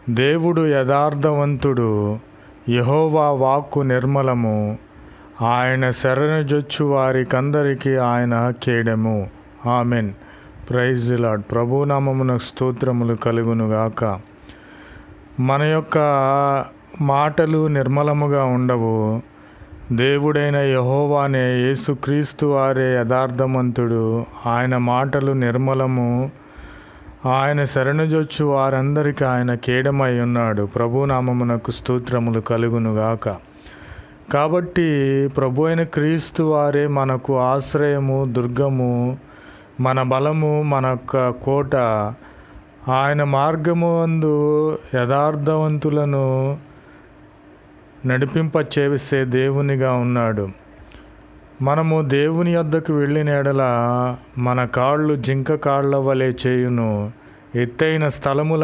దేవుడు యథార్థవంతుడు, యెహోవా వాక్కు నిర్మలము, ఆయన శరణుజొచ్చు వారికందరికీ ఆయన కేడెము. ఆమెన్. Praise the lord. ప్రభునామమున స్తోత్రములు కలుగునుగాక. మన యొక్క మాటలు నిర్మలముగా ఉండవు. దేవుడైన యెహోవానే, యేసుక్రీస్తు వారే యథార్థవంతుడు, ఆయన మాటలు నిర్మలము, ఆయన శరణుజొచ్చు వారందరికీ ఆయన కేడమై ఉన్నాడు. ప్రభునామమునకు స్తోత్రములు కలుగునుగాక. కాబట్టి ప్రభు అయిన క్రీస్తు వారే మనకు ఆశ్రయము, దుర్గము, మన బలము, మన కోట. ఆయన మార్గము అందు యథార్థవంతులను నడిపింపచేసే దేవునిగా ఉన్నాడు. మనము దేవుని యొద్దకు వెళ్ళిన ఎడల మన కాళ్ళు జింక కాళ్ళ వలె చేయును. ఎత్తైన స్థలముల